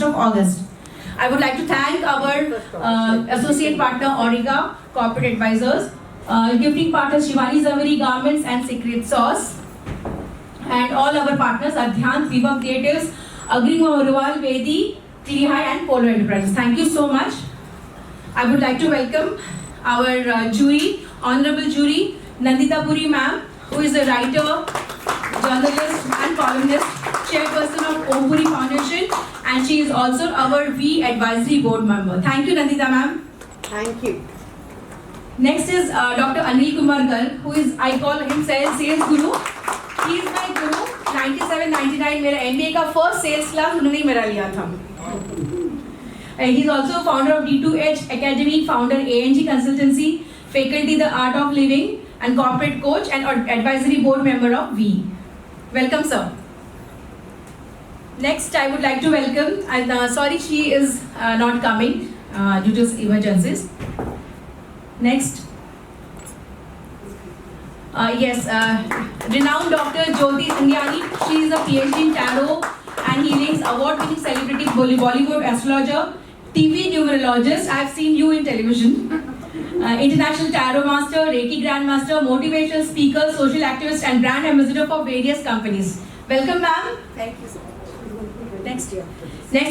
of August. I would like to thank our associate partner Origa Corporate Advisors, gifting partners Shivani Zaveri Garments and Secret Sauce, and all our partners Adhyant, Viva Creatives, Agri Maharwal, Vedi, TV High and Polo Enterprises. Thank you so much. I would like to welcome our jury, honorable jury, Nandita Puri ma'am, who is a writer, journalist and columnist, chairperson of Om Puri Foundation, and she is also our V Advisory Board member. Thank you, Nandita ma'am. Thank you. Next is Dr. Anil Kumar Garg, who is, I call him sales guru. He is my guru. 97-99 मेरा MBA का first sales class उन्होंने मेरा लिया था. He is also founder of D2H Academy, founder ANG Consultancy, faculty The Art of Living, and corporate coach and advisory board member of V. Welcome, sir. Next, I would like to welcome, and sorry she is not coming due to emergencies. Next. Renowned Dr. Jyoti Sangyani. She is a PhD in Tarot and Healings, award-winning celebrity Bollywood astrologer, TV numerologist. I have seen you in television. International Tarot Master, Reiki Grandmaster, motivational speaker, social activist, and brand ambassador for various companies. Welcome, ma'am. Thank you so much. Next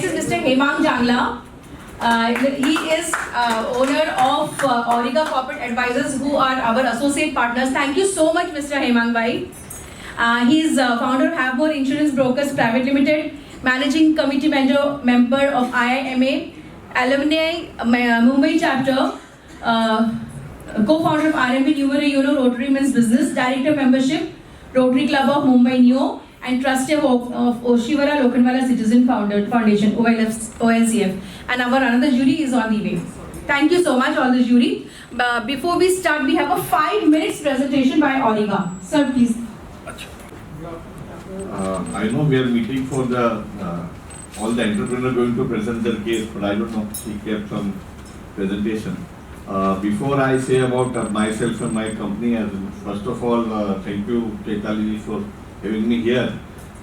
is Mr. Hemang Jangla. He is owner of Origa Corporate Advisors, who are our associate partners. Thank you so much, Mr. Hemang Bhai. He is founder of Havmore Insurance Brokers Private Limited, managing committee member of IIMA, alumni Mumbai chapter, co-founder of RMB Numero Uno Rotary Men's Business, director membership, Rotary Club of Mumbai Neo, and trustee of Oshiwara Lokhandwala Citizen Foundation, OLCF. And our another jury is on the way. Thank you so much, all the jury. Before we start, we have a 5 minutes presentation by Origa. Sir, please. I know we are meeting for the all the entrepreneurs going to present their case, but I don't know, she kept some presentation. Before I say about myself and my company, first of all, thank you, Chaitali, for having me here.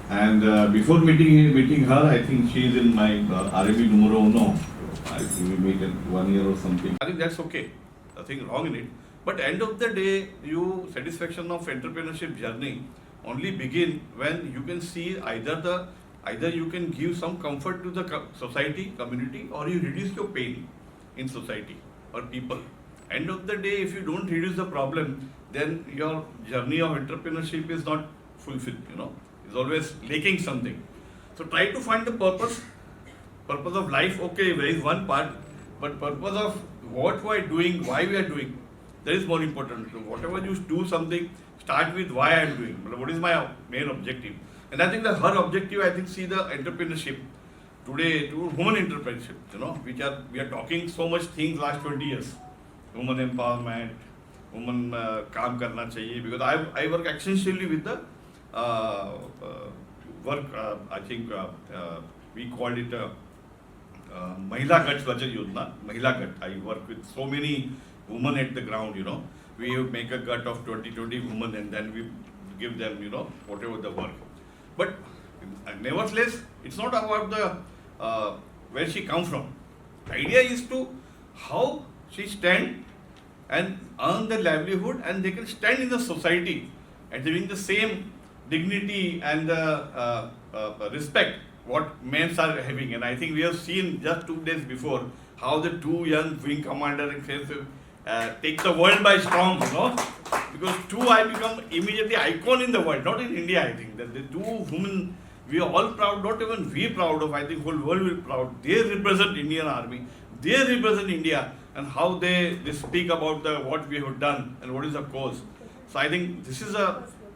And before meeting her, I think she is in my RMB numero uno. I think we meet in 1 year or something. I think that's okay. Nothing wrong in it. But end of the day, you satisfaction of entrepreneurship journey only begin when you can see either you can give some comfort to the society, community, or you reduce your pain in society or people. End of the day, if you don't reduce the problem, then your journey of entrepreneurship is not fulfilled, it's always lacking something. So try to find the purpose of life. Okay, there is one part, but purpose of what we are doing, why we are doing, that is more important. So whatever you do something, start with why I am doing, what is my main objective. And I think that her objective, I think, see the entrepreneurship today, to women entrepreneurship, which we are talking so much things last 20 years. Women empowerment, women काम करना चाहिए, because I work essentially with the work, I think we called it Mahila Gut Vajra Yojana, Mahila Gut. I work with so many women at the ground, we make a gut of 20 women and then we give them, whatever the work. But nevertheless, it's not about the where she come from. The idea is to how she stand and earn the livelihood, and they can stand in the society and having the same dignity and the respect what men are having. And I think we have seen just 2 days before how the 2 young wing commander take the world by storm, because 2 I become immediately icon in the world, not in India. I think that the 2 women we are all proud, not even we proud of, I think whole world will be proud. They represent Indian Army, they represent India, and how they speak about what we have done and what is the cause. So I think this is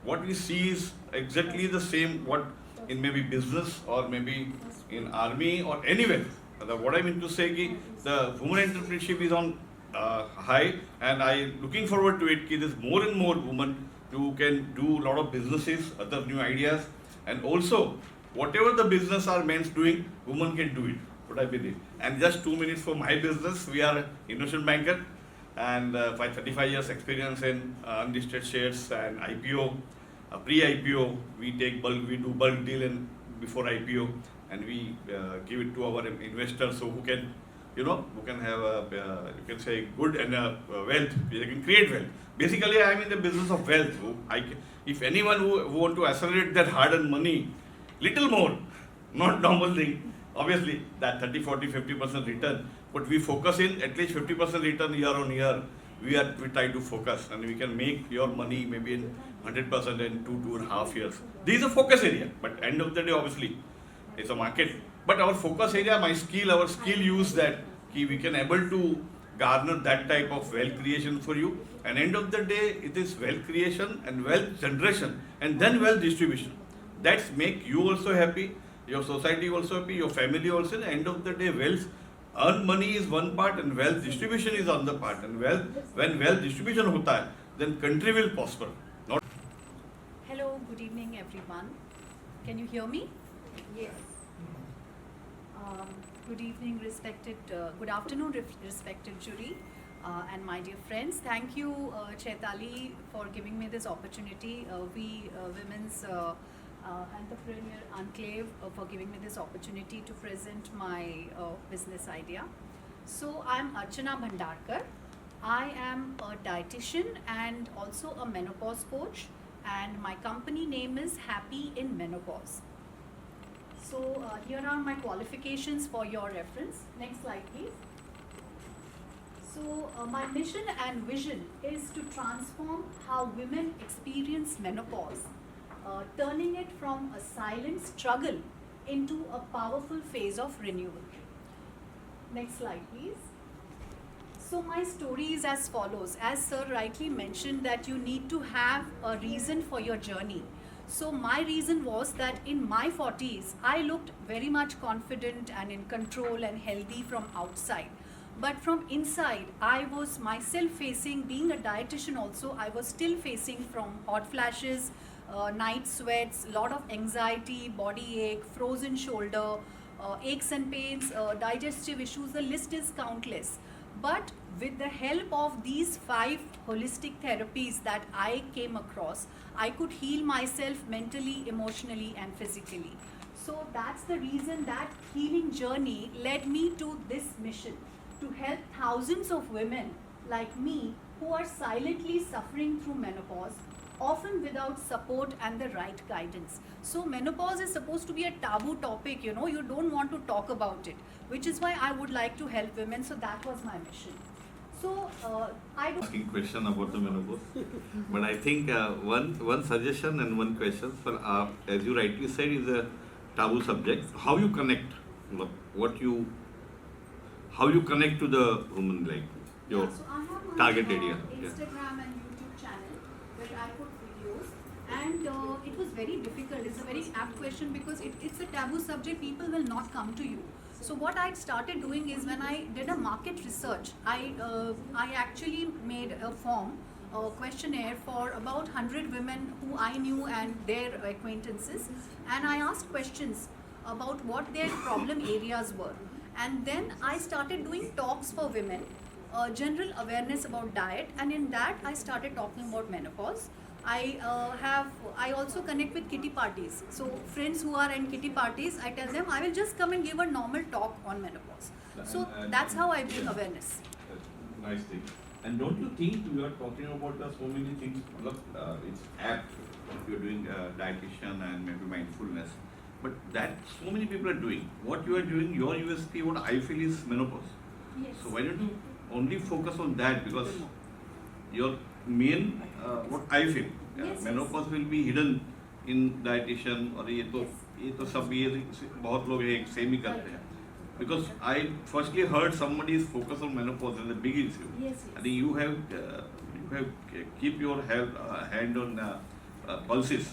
what we see is exactly the same what in maybe business or maybe in army or anywhere. What I mean to say is the women entrepreneurship is on high, and I looking forward to it. There's more and more women who can do a lot of businesses, other new ideas, and also whatever the business are men's doing, women can do it. What I believe. And just 2 minutes for my business. We are an investment banker, and by 35 years experience in unlisted shares and IPO, pre-IPO, we do bulk deal and before IPO, and we give it to our investors, so who can, who can have a, you can say, good and wealth. They can create wealth. Basically, I am in the business of wealth. If anyone who want to accelerate their hard-earned money, little more, not normal thing. Obviously, that 30, 40, 50% return, but we focus in at least 50% return year on year. We try to focus, and we can make your money maybe in 100% in 2.5 years. This is a focus area, but end of the day, obviously, it's a market. But our focus area, our skill use that we can able to garner that type of wealth creation for you. And end of the day, it is wealth creation and wealth generation, and then wealth distribution. That's make you also happy, your society also happy, your family also. At the end of the day, wealth, earn money is one part, and wealth distribution is another part. And when wealth distribution hota hai, then country will prosper. Not Hello, good evening everyone. Can you hear me? Yes. Good evening, good afternoon, respected jury and my dear friends. Thank you, Chaitali, for giving me this opportunity. We Women's Entrepreneur Enclave for giving me this opportunity to present my business idea. So I'm Archana Bhandarkar. I am a dietitian and also a menopause coach, and my company name is Happy in Menopause. So here are my qualifications for your reference. Next slide, please. So my mission and vision is to transform how women experience menopause, turning it from a silent struggle into a powerful phase of renewal. Next slide, please. So my story is as follows. As sir rightly mentioned that you need to have a reason for your journey. So my reason was that in my 40s, I looked very much confident and in control and healthy from outside. But from inside, I was myself facing, being a dietitian also, I was still facing from hot flashes, night sweats, lot of anxiety, body ache, frozen shoulder, aches and pains, digestive issues, the list is countless. But with the help of these 5 holistic therapies that I came across, I could heal myself mentally, emotionally and physically. So that's the reason that healing journey led me to this mission, to help thousands of women like me who are silently suffering through menopause, often without support and the right guidance. So menopause is supposed to be a taboo topic, you don't want to talk about it, which is why I would like to help women. So that was my mission. So I do asking question about the menopause, but I think one suggestion and one question. For as you rightly said, is a taboo subject. How you connect, how you connect to the woman, like your so I have my, target area. Instagram and YouTube channel where I put videos, and it was very difficult. It's a very apt question because it's a taboo subject. People will not come to you. So what I started doing is, when I did a market research, I actually made a form, a questionnaire for about 100 women who I knew and their acquaintances, and I asked questions about what their problem areas were. And then I started doing talks for women, general awareness about diet, and in that I started talking about menopause. I also connect with kitty parties. So friends who are in kitty parties, I tell them I will just come and give a normal talk on menopause. So that's how I bring awareness. Nice thing. And don't you think we are talking about so many things? It's apt if you're doing dietitian and maybe mindfulness, but that so many people are doing. What you are doing, your USP, what I feel is menopause. Yes. So why don't you only focus on that, because your main what I feel Yes, menopause will be hidden in dietitian, और ये तो सब ये बहुत लोग एक same ही करते हैं. Because I firstly heard somebody is focused on menopause as a big issue. Yes. I think you have keep your hand on pulses,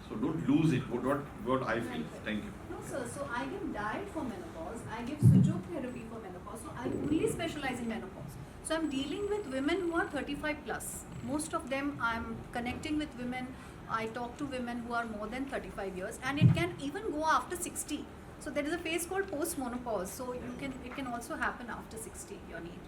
so don't lose it. What I feel. Thank you. No, sir. So I give diet for menopause. I give Sujok therapy for menopause. So I only specialize in menopause. So I'm dealing with women who are 35 plus. Most of them, I'm connecting with women. I talk to women who are more than 35 years, and it can even go after 60. So there is a phase called post-menopause. So it can also happen after 60, your need.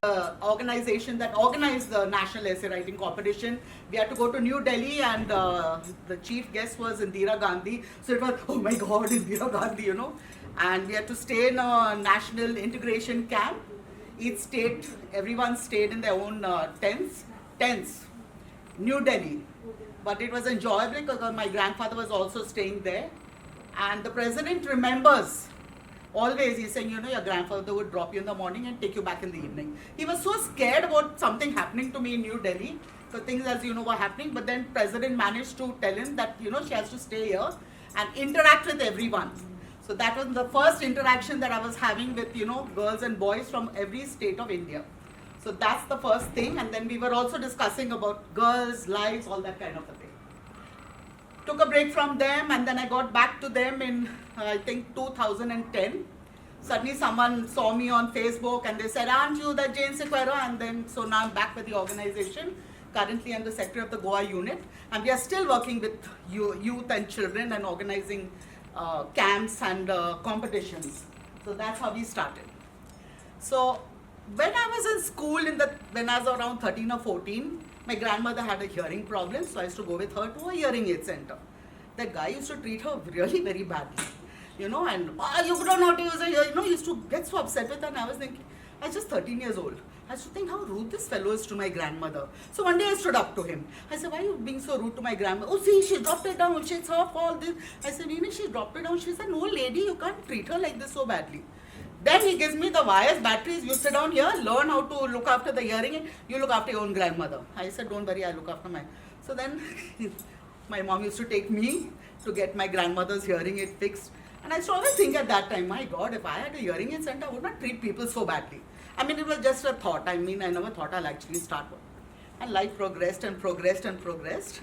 Organization that organized the National Essay Writing Competition. We had to go to New Delhi, and the chief guest was Indira Gandhi. So it was, oh my God, Indira Gandhi, you know. And we had to stay in a national integration camp. Each state, everyone stayed in their own tents. New Delhi. But it was enjoyable because my grandfather was also staying there. And the president remembers. Always he's saying, you know, your grandfather would drop you in the morning and take you back in the evening. He was so scared about something happening to me in New Delhi, because things, as you know, were happening. But then president managed to tell him that, you know, she has to stay here and interact with everyone. So that was the first interaction that I was having with, you know, girls and boys from every state of India. So that's the first thing. And then we were also discussing about girls' lives, all that kind of a thing. Took a break from them, and then I got back to them in I think 2010. Suddenly someone saw me on Facebook and they said, aren't you the Jane Sequeira? And then so now I'm back with the organization. Currently I'm the secretary of the Goa unit, and we are still working with youth and children and organizing camps and competitions. So that's how we started. So when I was in school, when I was around 13 or 14, my grandmother had a hearing problem, so I used to go with her to a hearing aid center. That guy used to treat her really very badly, you know, and you don't know how to use it, you know, used to get so upset with her. And I was thinking, I was just 13 years old. I used to think how rude this fellow is to my grandmother. So one day I stood up to him. I said, why are you being so rude to my grandmother? Oh, see, she dropped it down. It's her fault. I said, Nina, she dropped it down. She said, no, lady, you can't treat her like this so badly. Then he gives me the wires, batteries. You sit down here, learn how to look after the hearing, and you look after your own grandmother. I said, don't worry, I look after mine. So then my mom used to take me to get my grandmother's hearing aid fixed. And I used to always think at that time, my God, if I had a hearing aid center, I would not treat people so badly. I mean, it was just a thought. I mean, I never thought I'll actually start one. And life progressed and progressed and progressed.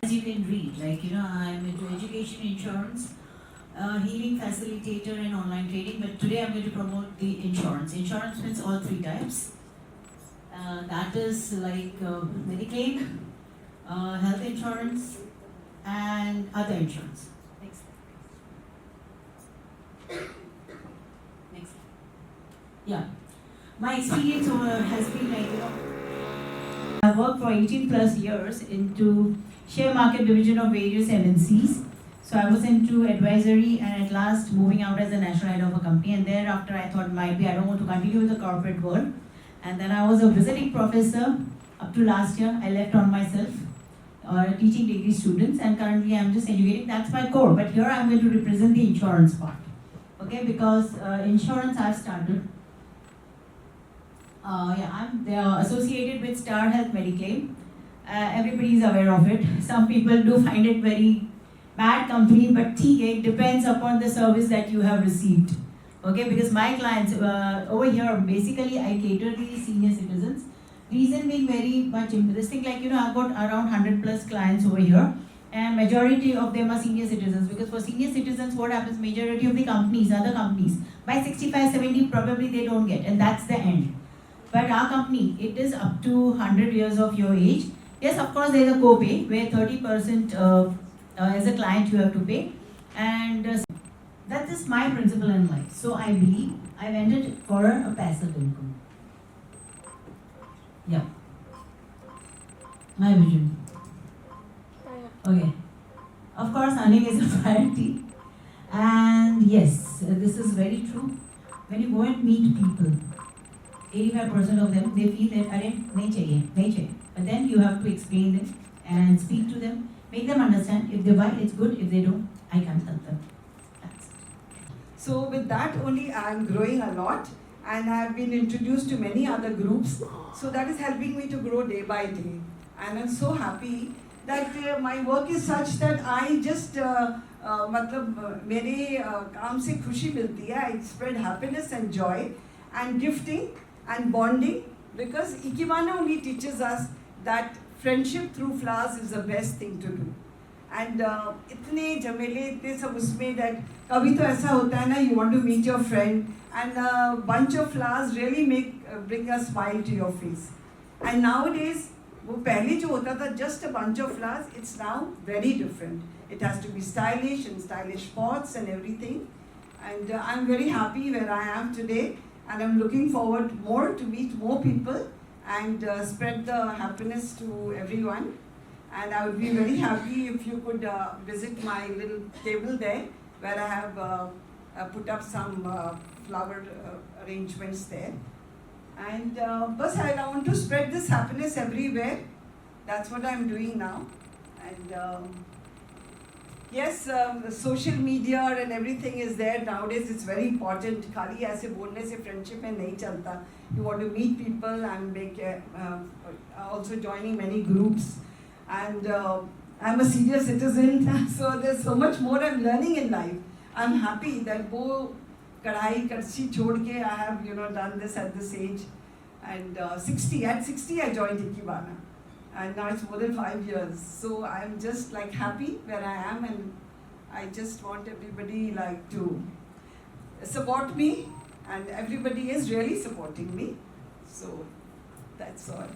As you can read, like, you know, I'm into education, insurance, healing facilitator and online trading, but today I'm going to promote the insurance. Insurance means all three types. That is like Medicaid, health insurance, and other insurance. Next slide. Next slide. Yeah. My experience has been like, you know, I've worked for 18 plus years into share market division of various MNCs. So I was into advisory and at last moving out as a national head of a company, and thereafter I thought I don't want to continue with the corporate world. And then I was a visiting professor up to last year. I left on myself, teaching degree students, and currently I'm just educating. That's my core. But here I'm going to represent the insurance part. Okay, because insurance I've started. I'm associated with Star Health Mediclaim. Everybody is aware of it. Some people do find it very bad company, but it depends upon the service that you have received. Okay, because my clients over here, basically I cater the senior citizens. Reason being very much interesting, like, you know, I've got around 100 plus clients over here, and majority of them are senior citizens, because for senior citizens, what happens, majority of the companies, other companies, by 65, 70, probably they don't get, and that's the end. But our company, it is up to 100 years of your age. Yes, of course, there is a co-pay, where 30% as a client you have to pay, and that is my principle in life. So I believe I went it for a passive income. Yeah. My vision. Okay. Of course, earning is a priority. And yes, this is very true. When you go and meet people, 85% of them, they feel that, nahi chahiye. But then you have to explain them and speak to them, make them understand. If they buy, it's good. If they don't, I can't help them. That's it. So with that only, I am growing a lot, and I have been introduced to many other groups. So that is helping me to grow day by day. And I'm so happy that my work is such that I just मतलब मेरे काम से खुशी मिलती है. I spread happiness and joy and gifting and bonding, because Ikebana only teaches us that friendship through flowers is the best thing to do. And इतने झमेले इतने सब उसमें that कभी तो ऐसा होता है ना, you want to meet your friend and a bunch of flowers really bring a smile to your face. And nowadays वो पहले जो होता था just a bunch of flowers, it's now very different. It has to be stylish and stylish pots and everything. And I'm very happy where I am today. and I'm looking forward more to meet more people and spread the happiness to everyone. And I would be very happy if you could visit my little table there, where I have put up some flower arrangements there. And bas I want to spread this happiness everywhere. That's what I'm doing now. And yes, social media and everything is there nowadays. It's very important. Khali aise bolne se friendship mein nahi chalta. You want to meet people and make also joining many groups. And I'm a senior citizen, so there's so much more I'm learning in life. I'm happy that wo kadai karchi chhod ke I have done this at this age. And at 60 I joined Ikebana. And now it's more than 5 years. So I'm just like happy where I am, and I just want everybody like to support me, and everybody is really supporting me. So that's all.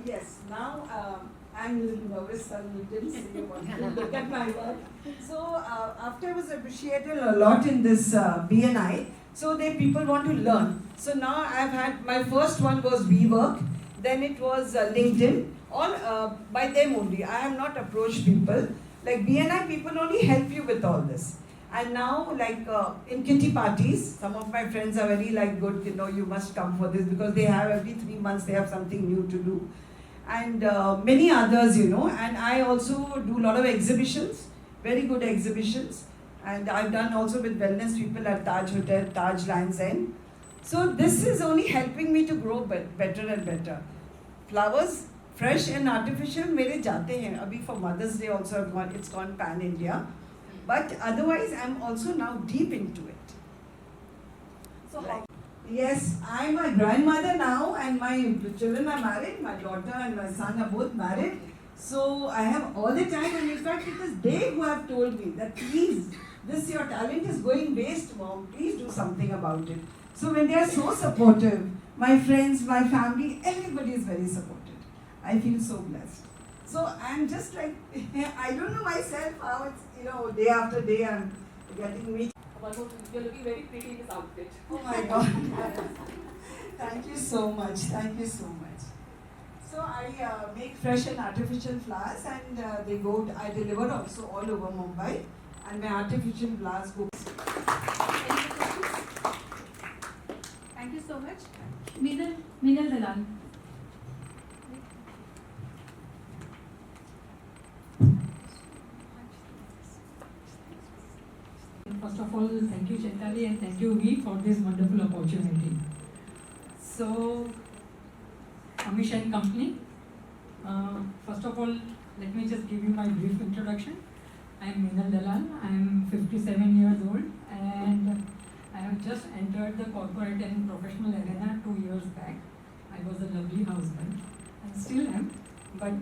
Yes, now I'm a little nervous, so you didn't say you want to look at my work. So after I was appreciated a lot in this BNI, so people want to learn. So now I've had, my first one was WeWork, then it was LinkedIn, all by them only. I have not approached people. Like BNI people only help you with all this. And now like in kitty parties, some of my friends are very like good, you must come for this, because they have every 3 months they have something new to do. And many others, and I also do a lot of exhibitions, very good exhibitions. And I've done also with wellness people at Taj Hotel, Taj Lands End. So this is only helping me to grow better and better. Flowers, fresh and artificial, mere jate hain. Abhi for Mother's Day also it's gone pan-India. But otherwise, I'm also now deep into it. So like, yes, I'm a grandmother now, and my children are married. My daughter and my son are both married. So I have all the time, and in fact it is they who have told me that please, your talent is going waste, mom, please do something about it. So when they are so supportive, my friends, my family, everybody is very supportive. I feel so blessed. So I'm just like, I don't know myself how it's, day after day I'm getting me. You're looking very pretty in this outfit. Oh my God. Thank you so much. Thank you so much. So I make fresh and artificial flowers, and I deliver also all over Mumbai, and my artificial flowers go. Any other questions? Thank you so much. Minal Dalal. First of all, thank you Chaitali, and thank you Vi for this wonderful opportunity. So, Amish and Company, first of all, let me just give you my brief introduction. I am Minal Dalal, I am 57 years old, and I have just entered the corporate and professional arena 2 years back. I was a lovely housewife, and still am, but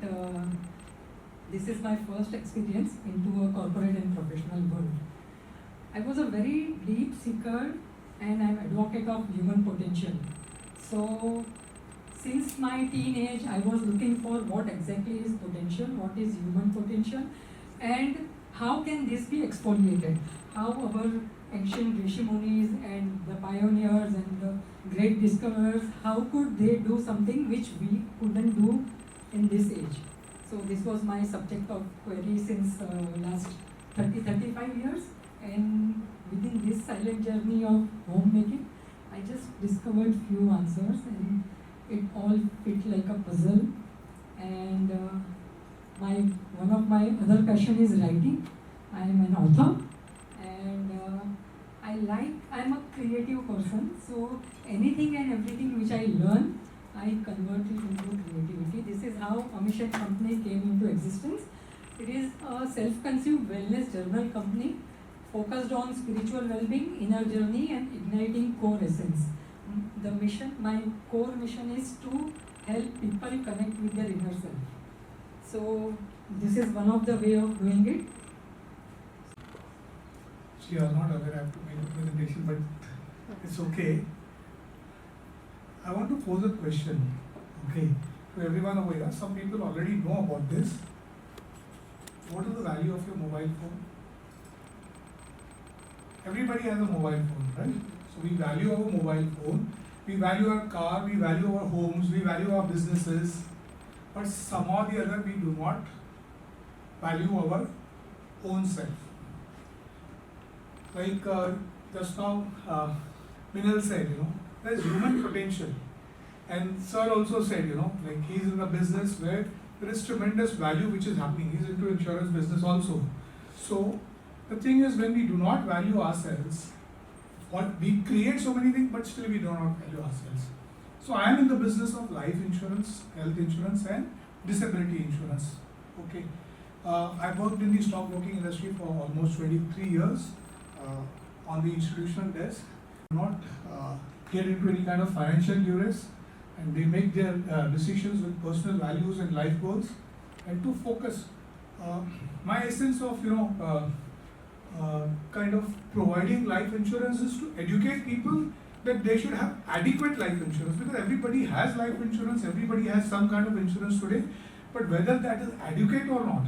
this is my first experience into a corporate and professional world. I was a very deep seeker, and I'm advocate of human potential. So since my teenage, I was looking for what exactly is potential, what is human potential, and how can this be exfoliated? How our ancient Rishi Munis and the pioneers and the great discoverers, how could they do something which we couldn't do in this age? So this was my subject of query since last 35 years. And within this silent journey of homemaking, I just discovered few answers, and it all fit like a puzzle. And one of my other passion is writing. I am an author, and I'm a creative person. So anything and everything which I learn, I convert it into creativity. This is how Amish and Company came into existence. It is a self-conceived wellness journal company focused on spiritual well-being, inner journey, and igniting core essence. The mission, my core mission is to help people connect with their inner self. So this is one of the way of doing it. You are not aware I have to make a presentation, but it's okay. I want to pose a question, okay, to everyone over here. Some people already know about this. What is the value of your mobile phone? everybody has a mobile phone, right? So we value our mobile phone, we value our car, we value our homes, we value our businesses, but somehow or the other we do not value our own self. Like just now Minal said, there's human potential. And Sir also said, like he's in a business where there is tremendous value which is happening. He's into insurance business also. So the thing is, when we do not value ourselves, we create so many things, but still we do not value ourselves. So I am in the business of life insurance, health insurance, and disability insurance. Okay. I've worked in the stockbroking industry for almost 23 years on the institutional desk. Not get into any kind of financial duress, and they make their decisions with personal values and life goals, and to focus. My essence of kind of providing life insurance is to educate people that they should have adequate life insurance, because everybody has life insurance, everybody has some kind of insurance today, but whether that is adequate or not,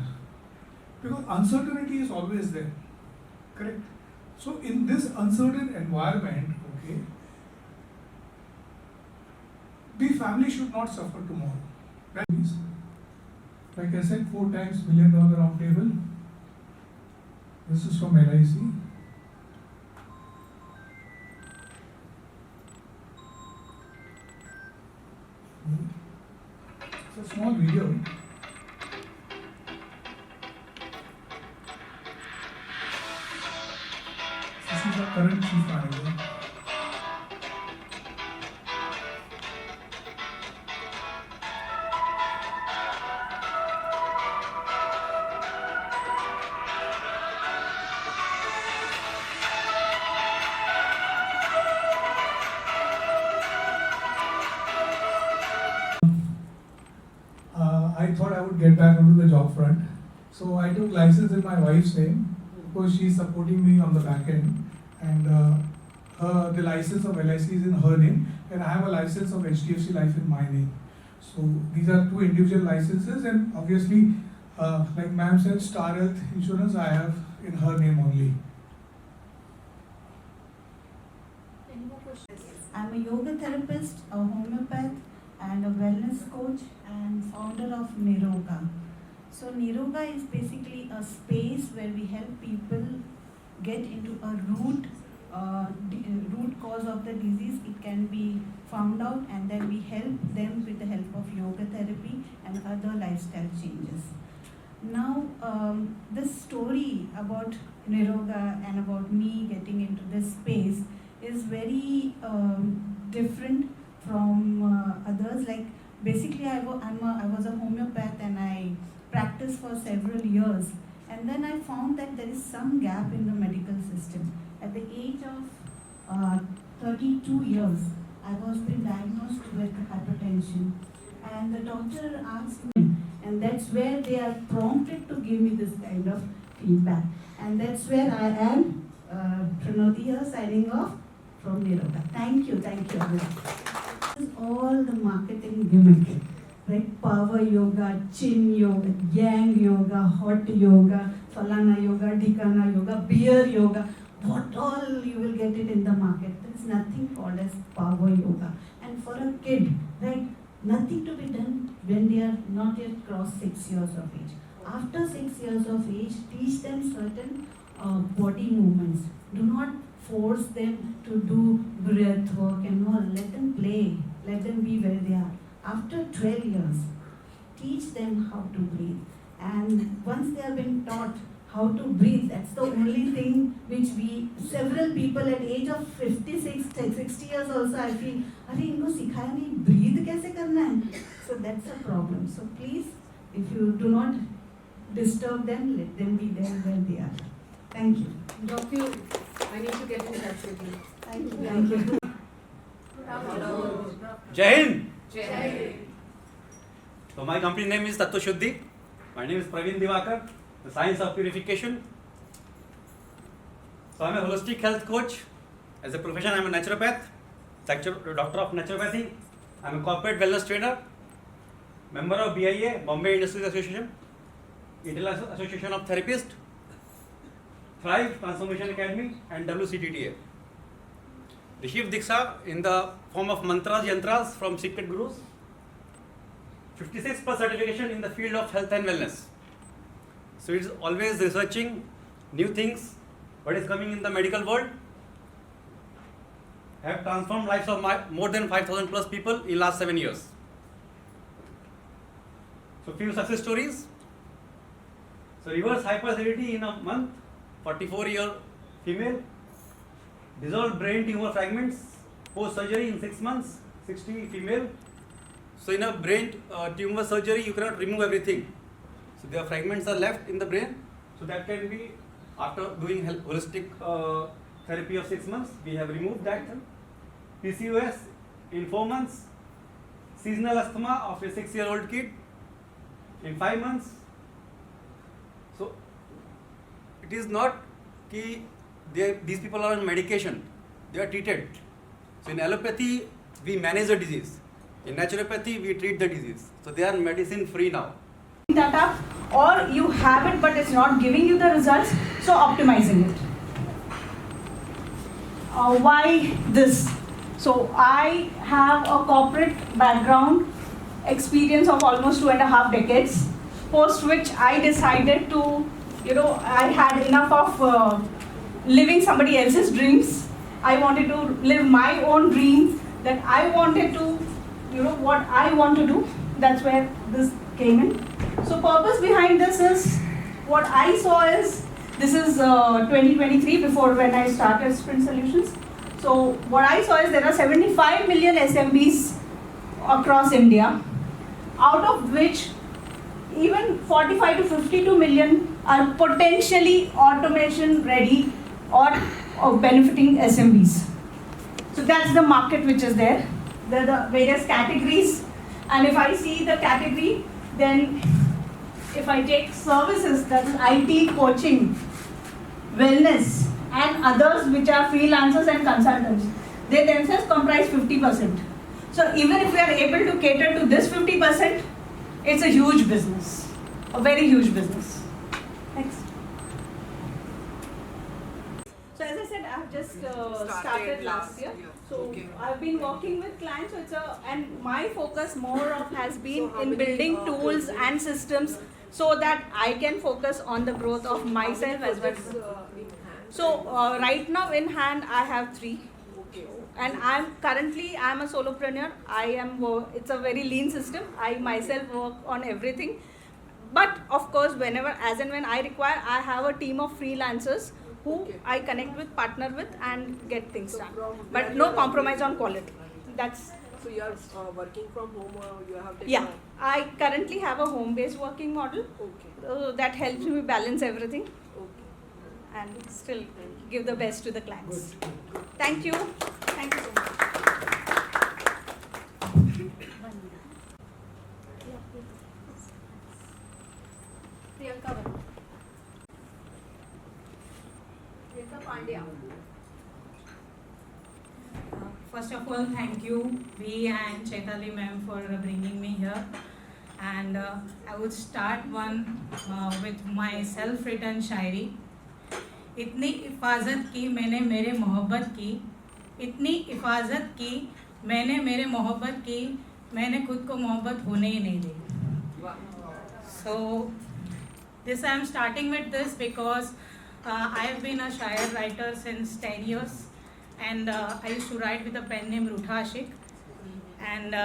because uncertainty is always there, correct? So in this uncertain environment, okay, the family should not suffer tomorrow. That is, like I said, 4 times $1 million round table. This is from LIC. It's a small video. This is the current chief manager. I thought I would get back onto the job front. So I took license in my wife's name, because she's supporting me on the back end. And the license of LIC is in her name, and I have a license of HDFC Life in my name. So these are 2 individual licenses, and obviously, like ma'am said, Star Health Insurance I have in her name only. Any more questions? I'm a yoga therapist, a homeopath, and a wellness coach, and founder of Niroga. So Niroga is basically a space where we help people get into a root cause of the disease. It can be found out, and then we help them with the help of yoga therapy and other lifestyle changes. Now, this story about Niroga and about me getting into this space is very different from others. Like basically, I was a homeopath, and I practiced for several years, and then I found that there is some gap in the medical system. At the age of 32 years, I was been diagnosed with hypertension, and the doctor asked me, and that's where they are prompted to give me this kind of feedback, and that's where I am, Pranoti here, signing off from Niroga. Thank you, everyone. This is all the marketing gimmick, right? Power yoga, chin yoga, yang yoga, hot yoga, falana yoga, dhikana yoga, beer yoga. What all you will get it in the market. There is nothing called as power yoga. And for a kid, right, nothing to be done when they are not yet crossed 6 years of age. After 6 years of age, teach them certain body movements. Do not force them to do breath work and all. Let them play. Let them be where they are. After 12 years, teach them how to breathe. And once they have been taught how to breathe, that's the only thing which several people at age of 56, 60 years also, I feel, अरे इनको सिखाया नहीं, breathe कैसे करना है? So that's a problem. So please, if you do not disturb them, let them be there where they are. Thank you. Doctor, I need to get in touch with you. Thank you. Jai Hind. So my company name is Tattva Shuddhi. My name is Praveen Divakar, the science of purification. So I'm a holistic health coach. As a profession, I'm a naturopath, doctor of naturopathy. I'm a corporate wellness trainer, member of BIA, Bombay Industries Association, Indian Association of Therapists, Thrive Transformation Academy and WCTTA. The Shiv Diksha in the form of mantras, yantras from secret gurus. 56 plus certification in the field of health and wellness. So it's always researching new things, what is coming in the medical world. Have transformed lives of more than 5,000 plus people in last 7 years. So few success stories. So reverse hyperactivity in a month, 44-year female. Dissolved brain tumor fragments post surgery in 6 months, 60 female. So in a brain tumor surgery, you cannot remove everything. So their fragments are left in the brain. So that can be after doing holistic therapy of 6 months, we have removed that. PCOS in 4 months. Seasonal asthma of a 6-year-old kid in 5 months. So it is not ki these people are on medication, they are treated. So in allopathy, we manage the disease. In naturopathy, we treat the disease. So they are medicine free now. That up, or you have it but it's not giving you the results, so optimizing it. Why this? So I have a corporate background, experience of almost 2.5 decades, post which I decided to, I had enough of living somebody else's dreams. I wanted to live my own dream, that I wanted to, what I want to do. That's where this came in. So purpose behind this is, what I saw is, this is 2023, before when I started Sprint Solutions. So what I saw is there are 75 million SMBs across India, out of which even 45 to 52 million are potentially automation ready or benefiting SMBs. So that's the market which is there. There are the various categories, and if I see the category, then if I take services, that is IT, coaching, wellness, and others which are freelancers and consultants, they themselves comprise 50%. So even if we are able to cater to this 50%, it's a huge business, a very huge business. Next. So as I said, I've just started last year. So Okay. I've been working with clients. So and my focus more of has been in building tools and systems so that I can focus on the growth of myself as well. So right now in hand I have 3. And I'm a solopreneur. It's a very lean system. I myself work on everything. But of course, whenever, as and when I require, I have a team of freelancers who I connect with, partner with, and get things done. But no compromise on quality. That's. So you are working from home, or you have taken Yeah, I currently have a home-based working model. Okay. That helps me balance everything Okay. and still give the best to the clients. Thank you. Thank you so much. First of all, thank you, V and Chaitali ma'am, for bringing me here. And I would start with my self-written शायरी. इतनी हिफाजत की मैंने मेरे मोहब्बत की, इतनी हिफाजत की मैंने मेरे मोहब्बत की, मैंने खुद को मोहब्बत होने ही नहीं दी. So this I am starting with this because I have been a shayar writer since 10 years, and I used to write with a pen name Rutha Ashik. And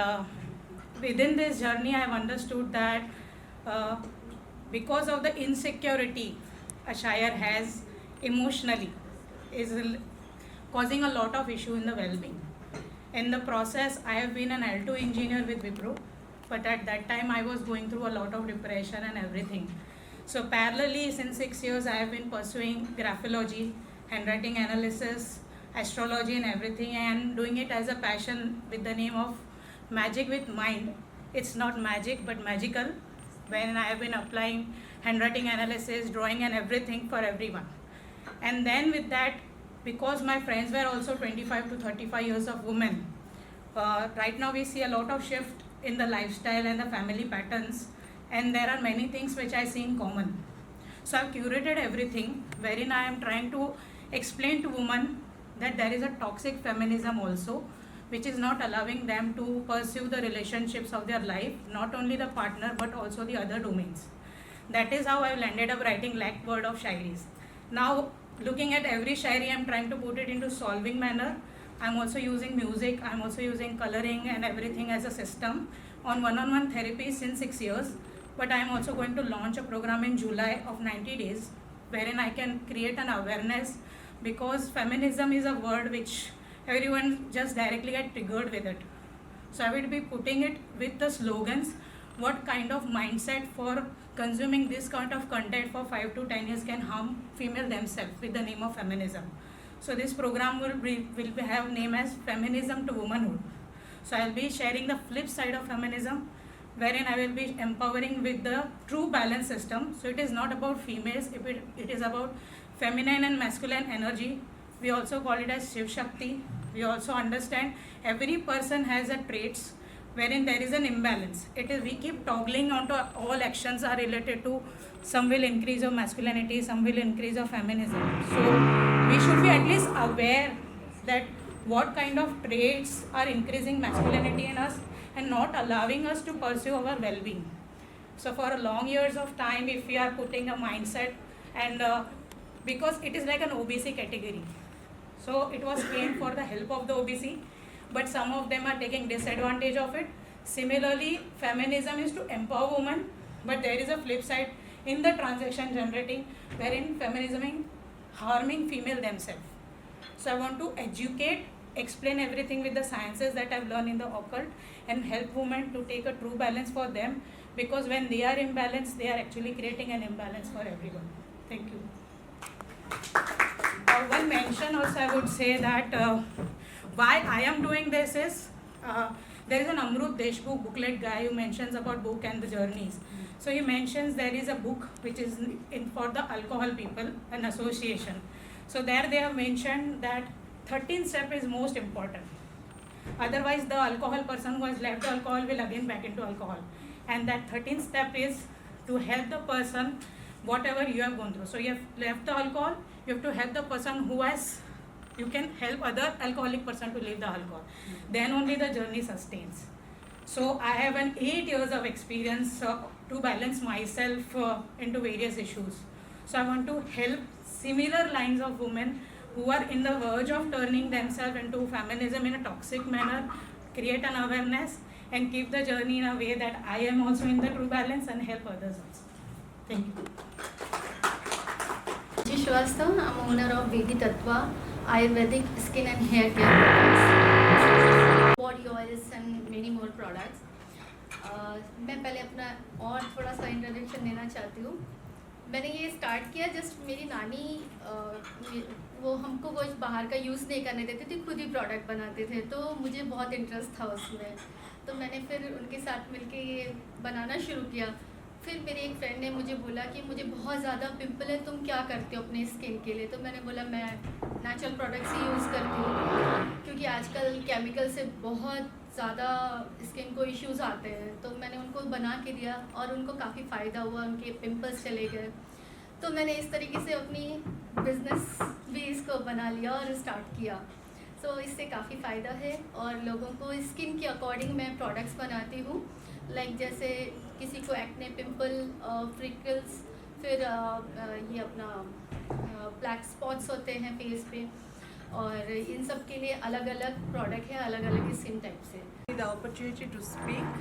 within this journey I have understood that because of the insecurity a shayar has emotionally is causing a lot of issue in the well-being. In the process, I have been an L2 engineer with Wipro, but at that time I was going through a lot of depression and everything. So parallelly, since 6 years, I have been pursuing graphology, handwriting analysis, astrology and everything, and doing it as a passion with the name of Magic with Mind. It's not magic, but magical, when I have been applying handwriting analysis, drawing and everything for everyone. And then with that, because my friends were also 25 to 35 years of women, right now we see a lot of shift in the lifestyle and the family patterns, and there are many things which I see in common. So I've curated everything wherein I am trying to explain to women that there is a toxic feminism also, which is not allowing them to pursue the relationships of their life, not only the partner but also the other domains. That is how I've ended up writing lakh word of shairis. Now, looking at every shairi, I'm trying to put it into solving manner. I'm also using music, I'm also using coloring and everything as a system on one-on-one therapy since 6 years. But I'm also going to launch a program in July of 90 days wherein I can create an awareness, because feminism is a word which everyone just directly get triggered with it. So I will be putting it with the slogans, what kind of mindset for consuming this kind of content for 5 to 10 years can harm female themselves with the name of feminism. So this program will have name as Feminism to Womanhood. So I'll be sharing the flip side of feminism, wherein I will be empowering with the true balance system. So it is not about females, it is about feminine and masculine energy. We also call it as Shiv Shakti. We also understand every person has a traits wherein there is an imbalance. We keep toggling onto all actions are related to, some will increase of masculinity, some will increase of feminism. So we should be at least aware that what kind of traits are increasing masculinity in us and not allowing us to pursue our well-being. So for long years of time, if we are putting a mindset, and because it is like an OBC category, so it was aimed for the help of the OBC, but some of them are taking disadvantage of it. Similarly, feminism is to empower women, but there is a flip side in the transaction generating, wherein feminism is harming female themselves. So I want to educate, explain everything with the sciences that I've learned in the occult, and help women to take a true balance for them, because when they are imbalanced, they are actually creating an imbalance for everyone. Thank you. One mention also I would say that why I am doing this is, there is an Amrut Deshmukh booklet guy who mentions about book and the journeys. So he mentions there is a book which is for the alcohol people, an association. So there they have mentioned that 13th step is most important. Otherwise the alcohol person who has left the alcohol will again back into alcohol. And that 13th step is to help the person whatever you have gone through. So you have left the alcohol, you have to help the person who has, you can help other alcoholic person to leave the alcohol. Then only the journey sustains. So I have an 8 years of experience to balance myself into various issues. So I want to help similar lines of women who are in the verge of turning themselves into feminism in a toxic manner, create an awareness and keep the journey in a way that I am also in the true balance and help others also. Thank you. Shrivastava, I'm owner of Vedi Tattva, Ayurvedic skin and hair care products, body oils and many more products. मैं पहले अपना और थोड़ा सा introduction देना चाहती हूँ. मैंने ये स्टार्ट किया जस्ट मेरी नानी वो हमको कुछ बाहर का यूज़ नहीं करने देते थे, खुद ही प्रोडक्ट बनाते थे, तो मुझे बहुत इंटरेस्ट था उसमें. तो मैंने फिर उनके साथ मिलके ये बनाना शुरू किया. फिर मेरी एक फ्रेंड ने मुझे बोला कि मुझे बहुत ज़्यादा पिंपल है, तुम क्या करते हो अपने स्किन के लिए? तो मैंने बोला मैं नेचुरल प्रोडक्ट्स ही यूज़ करती हूँ, क्योंकि आजकल केमिकल से बहुत ज़्यादा स्किन को इश्यूज़ आते हैं. तो मैंने उनको बना के दिया और उनको काफ़ी फ़ायदा हुआ, उनके पिंपल्स चले गए. तो मैंने इस तरीके से अपनी बिज़नेस भी इसको बना लिया और स्टार्ट किया. सो इससे काफ़ी फ़ायदा है और लोगों को स्किन के अकॉर्डिंग मैं प्रोडक्ट्स बनाती हूँ. लाइक जैसे किसी को एक्ने, पिंपल, फ्रिकल्स, फिर ये अपना ब्लैक स्पॉट्स होते हैं फेस पे, और इन सब के लिए अलग अलग प्रोडक्ट है, अलग अलग स्किन टाइप से. The opportunity to speak,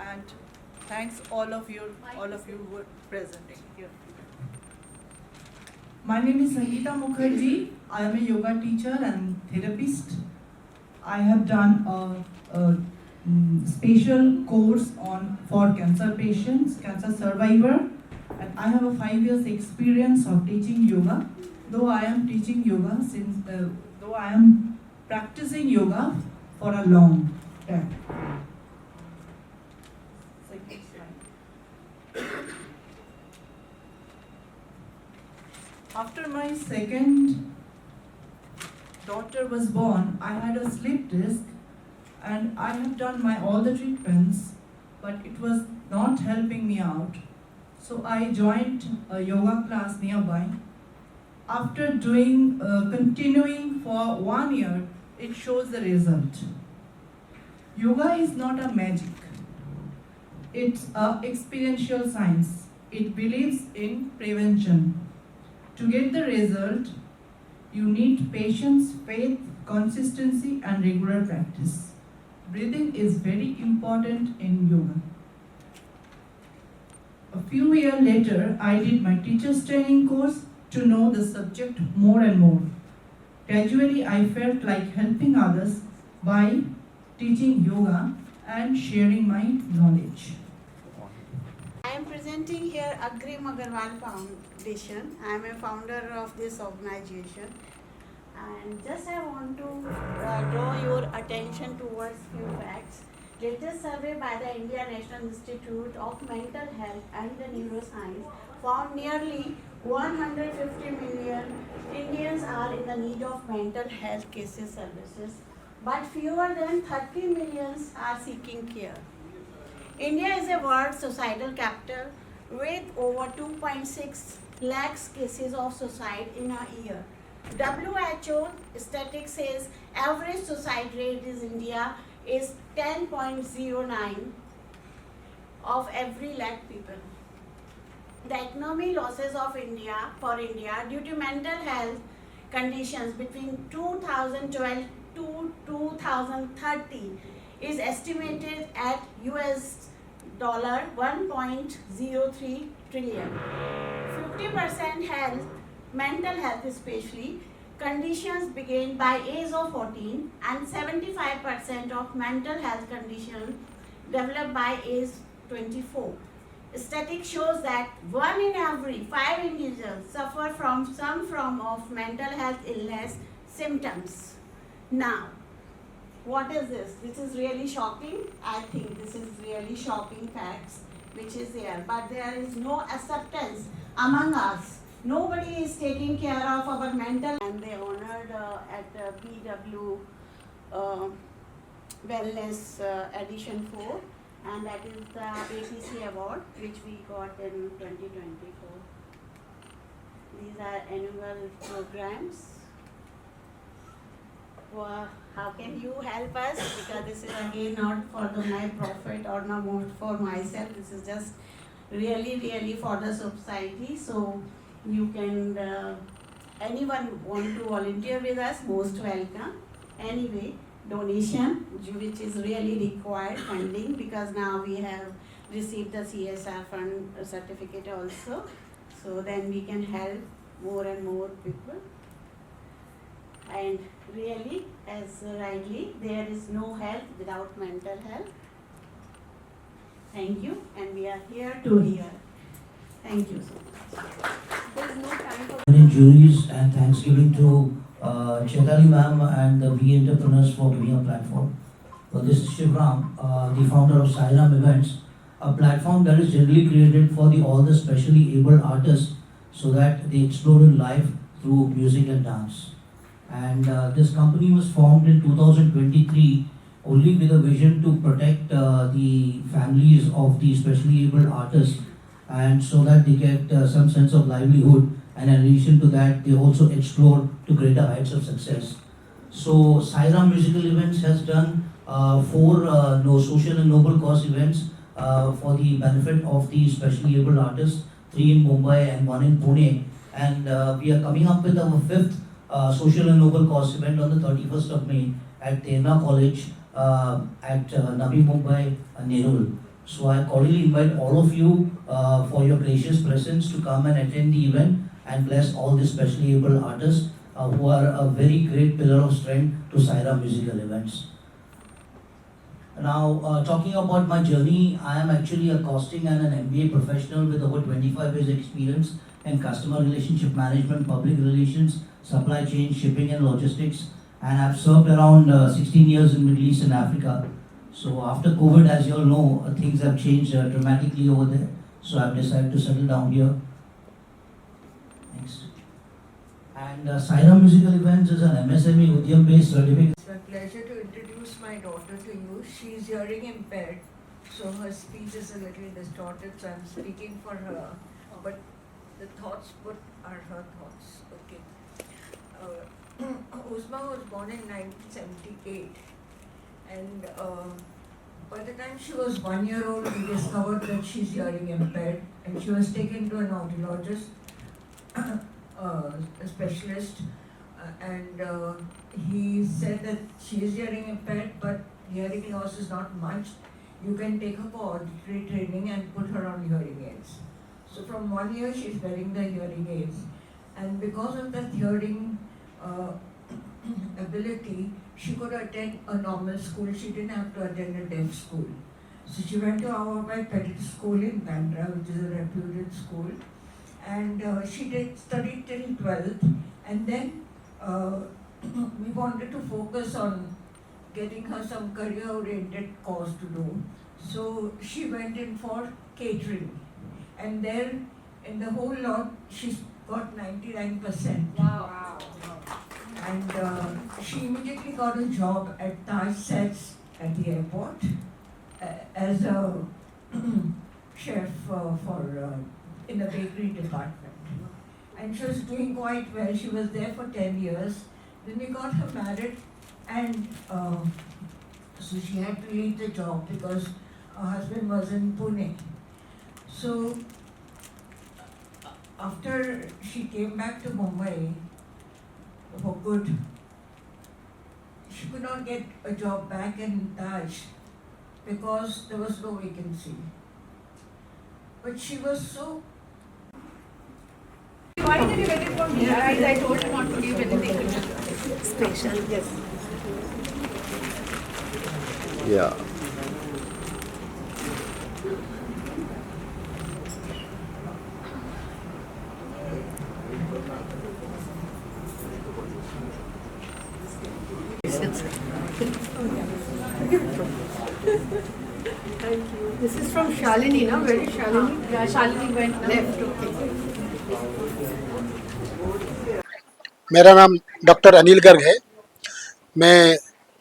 and thanks all of you who were presenting here. My name is Sangeeta Mukherjee. I am a yoga teacher and therapist. I have done a special course for cancer patients, cancer survivor, and I have a 5 years experience of teaching yoga. Though I am teaching yoga though I am practicing yoga for a long time. After my second daughter was born, I had a slip disc, and I have done all the treatments, but it was not helping me out. So I joined a yoga class nearby. After continuing for 1 year, it shows the result. Yoga is not a magic. It's a experiential science. It believes in prevention. To get the result, you need patience, faith, consistency, and regular practice. Breathing is very important in yoga. A few years later, I did my teacher's training course to know the subject more and more. Gradually, I felt like helping others by teaching yoga and sharing my knowledge. I am presenting here Agrim Agarwal Foundation. I am a founder of this organization. And just I want to draw your attention towards few facts. Latest survey by the India National Institute of Mental Health and the Neuroscience found nearly 150 million Indians are in the need of mental health cases services, but fewer than 30 millions are seeking care. India is a world suicidal capital with over 2.6 lakhs cases of suicide in a year. WHO statistics says average suicide rate in India is 10.09 of every lakh people. The economic losses of India due to mental health conditions between 2012 to 2030 is estimated at US $1.03 trillion. 50% mental health especially, conditions begin by age of 14 and 75% of mental health conditions develop by age 24. Statistics shows that 1 in every 5 individuals suffer from some form of mental health illness symptoms. Now, what is this? This is really shocking. I think this is really shocking facts which is there. But there is no acceptance among us. Nobody is taking care of our mental, and they honored at PW Wellness Edition 4, and that is the ATC award which we got in 2024. These are annual programs. Well, how can you help us? Because this is again not for my profit or not for myself. This is just really for the society. So you can, anyone want to volunteer with us, most welcome. Anyway, donation which is really required funding, because now we have received the CSR fund certificate also. So then we can help more and more people. And really, as rightly, there is no health without mental health. Thank you, and we are here to hear. Thank you so much. There is no time for juries, and thanksgiving to Chaitali ma'am and the V entrepreneurs for giving a platform. So this is Shivram, the founder of Sairam Events, a platform that is generally created for all the specially able artists so that they explore in life through music and dance. And this company was formed in 2023 only with a vision to protect the families of the specially able artists, and so that they get some sense of livelihood, and in addition to that they also explore to greater heights of success. So Sairam Musical Events has done 4 social and noble cause events for the benefit of the specially able artists, 3 in Mumbai and 1 in Pune, and we are coming up with our 5th social and noble cause event on the 31st of May at Terna College at Navi Mumbai, Nerul. So I cordially invite all of you for your gracious presence to come and attend the event and bless all the specially able artists who are a very great pillar of strength to Sairam Musical Events. Now, talking about my journey, I am actually a costing and an MBA professional with over 25 years experience in customer relationship management, public relations, supply chain, shipping and logistics, and I've served around 16 years in Middle East and Africa. So after COVID, as you all know, things have changed dramatically over there. So I've decided to settle down here. Next. And Sairam Musical Events is an MSME Udyam based certificate. It's my pleasure to introduce my daughter to you. She is hearing impaired. so her speech is a little distorted, so I'm speaking for her. But the thoughts are her thoughts. Okay. Uzma was born in 1978, and by the time she was 1 year old, we discovered that she's hearing impaired, and she was taken to an audiologist, a specialist, and he said that she is hearing impaired, but hearing loss is not much. You can take her for auditory training and put her on hearing aids. So from 1 year, she's wearing the hearing aids, and because of that hearing ability, she could attend a normal school. She didn't have to attend a deaf school. So she went to our Petit School in Bandra, which is a reputed school, and she studied till 12th, and then we wanted to focus on getting her some career-oriented course to do. So she went in for catering, and there in the whole lot she's got 99%. Wow. And she immediately got a job at Taj Sets at the airport as a chef in the bakery department. And she was doing quite well. She was there for 10 years. Then we got her married, and so she had to leave the job because her husband was in Pune. So after she came back to Mumbai for good, she could not get a job back in Taj because there was no vacancy. But she was so... Why did you get it from here? I told you not to give anything special. Yes. Yeah. Thank you. This is from Shalini, na? Where is Shalini? Yeah, Shalini went left. Okay. मेरा नाम doctor Anil Garg है। मैं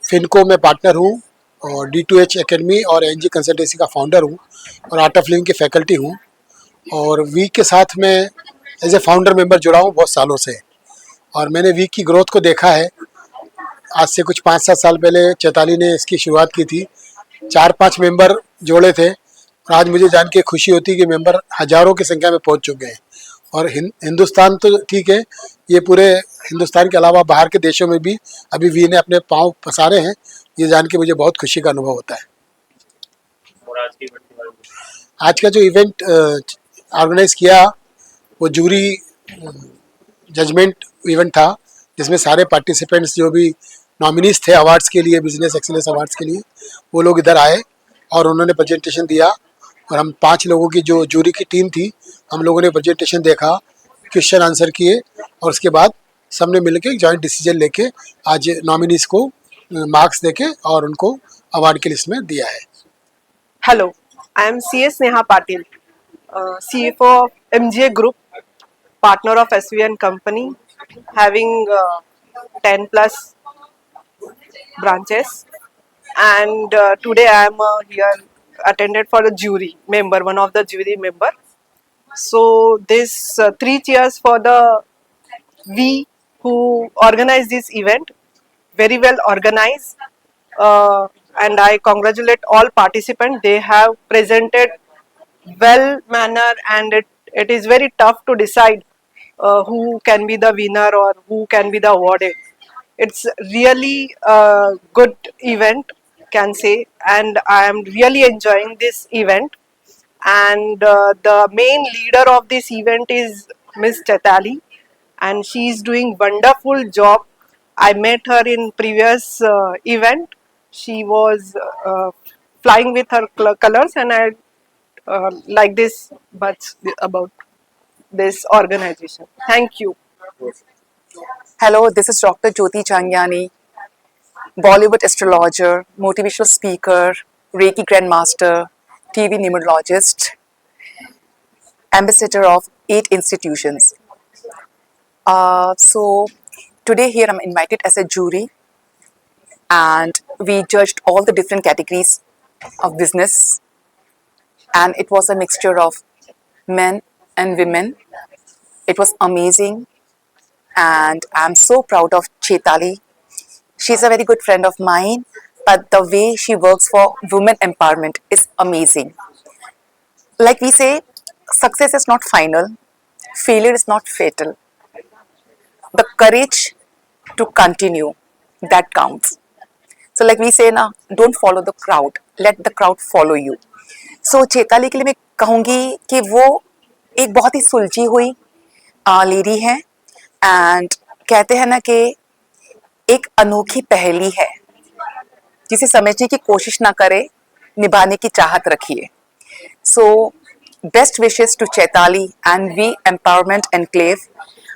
फिनको में partner हूँ और D2H academy और NG consultancy का founder हूँ और आर्ट ऑफ लिविंग की फैकल्टी हूँ। और वीक के साथ मैं एज ए फाउंडर मेंबर जुड़ा हूँ बहुत सालों से, और मैंने वीक की ग्रोथ को देखा है। आज से कुछ 5-7 साल पहले चैताली ने इसकी शुरुआत की थी, 4-5 मेंबर जोड़े थे, और आज मुझे जान के खुशी होती है कि मेंबर हज़ारों की संख्या में पहुंच चुके हैं। और हिंदुस्तान तो ठीक है, ये पूरे हिंदुस्तान के अलावा बाहर के देशों में भी अभी वी ने अपने पांव पसारे हैं। ये जान के मुझे बहुत खुशी का अनुभव होता है। आज का जो इवेंट ऑर्गेनाइज किया वो जूरी जजमेंट इवेंट था, जिसमें सारे पार्टिसिपेंट्स जो भी नॉमिनीज थे अवार्ड्स के लिए, बिजनेस एक्सीलेंस अवार्ड्स के लिए, वो लोग इधर आए और उन्होंने प्रेजेंटेशन दिया। और हम 5 लोगों की जो जूरी की टीम थी, हम लोगों ने प्रेजेंटेशन देखा, क्वेश्चन आंसर किए, और उसके बाद सबने मिलकर एक जॉइंट डिसीजन लेके आज नॉमिनीज को मार्क्स देके और उनको अवार्ड की लिस्ट में दिया है। Hello, I am CS Neha Patil, CFO of MGA Group, partner of SVN Company, having 10 plus branches. And today I am here attended for a jury member, one of the jury member. So this 3 cheers for the we who organized this event, very well organized, and I congratulate all participants. They have presented well manner, and it is very tough to decide who can be the winner or who can be the awarded. It's really a good event, can say, and I am really enjoying this event. And the main leader of this event is Miss Chetali, and she is doing wonderful job. I met her in previous event. She was flying with her colors, and I like this much about this organization. Thank you. Hello, this is Dr. Jyoti Changyani, Bollywood astrologer, motivational speaker, Reiki grandmaster, TV numerologist, ambassador of 8 institutions. So today here I'm invited as a jury, and we judged all the different categories of business and it was a mixture of men and women. It was amazing, and I'm so proud of Chetali. She's a very good friend of mine, but the way she works for women empowerment is amazing. Like we say, success is not final, failure is not fatal. The courage to continue, that counts. So like we say ना, don't follow the crowd, let the crowd follow you. So Chetali के लिए मैं कहूँगी कि वो एक बहुत ही सुलझी हुई लेडी है, एंड कहते हैं ना कि एक अनोखी पहेली है, जिसे समझने की कोशिश ना करे, निभाने की चाहत रखिए. So best wishes to Chaitali and we empowerment enclave.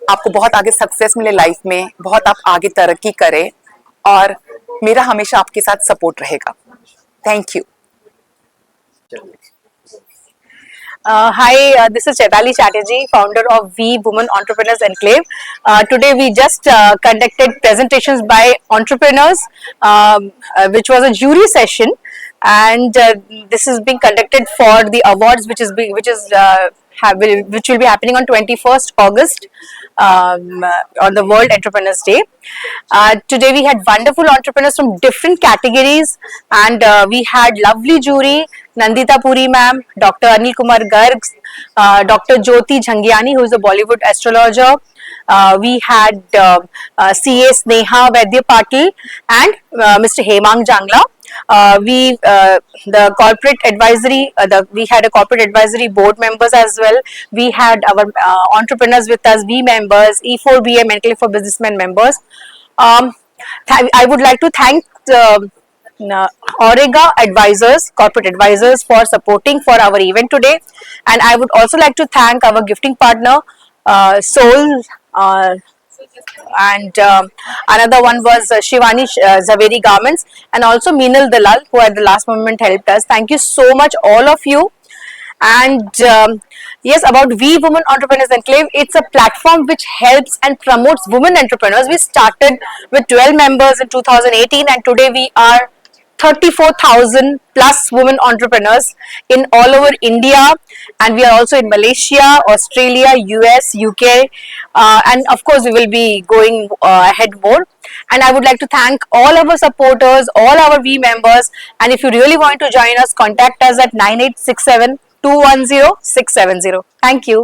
आपको बहुत आगे सक्सेस मिले लाइफ में, बहुत आप आगे तरक्की करें, और मेरा हमेशा आपके साथ सपोर्ट रहेगा. Thank you. Hi, this is Chaitali Chatterjee, founder of We Women Entrepreneurs Enclave. Today we just conducted presentations by entrepreneurs, which was a jury session, and this is being conducted for the awards, which will be happening on 21st August, on the World Entrepreneurs Day. Today we had wonderful entrepreneurs from different categories, and we had lovely jury, Nandita Puri ma'am, Dr. Anil Kumar Garg, Dr. Jyoti Jhangiani, who is a Bollywood astrologer. We had CA Sneha Vaidya Patil and Mr. Hemang Jangla. The corporate advisory, we had a corporate advisory board members as well. We had our entrepreneurs with us, B members, E4BM, Mental for Businessmen members. I would like to thank Orega Advisors, corporate advisors, for supporting for our event today, and I would also like to thank our gifting partner, Soul. And another one was Shivani Zaveri Garments, and also Meenal Dalal, who at the last moment helped us. Thank you so much, all of you. And yes, about We Women Entrepreneurs Enclave, it's a platform which helps and promotes women entrepreneurs. We started with 12 members in 2018, and today we are 34,000 plus women entrepreneurs in all over India, and we are also in Malaysia, Australia, US, UK, and of course we will be going ahead more. And I would like to thank all our supporters, all our V members, and if you really want to join us, contact us at 9867 210 670. Thank you.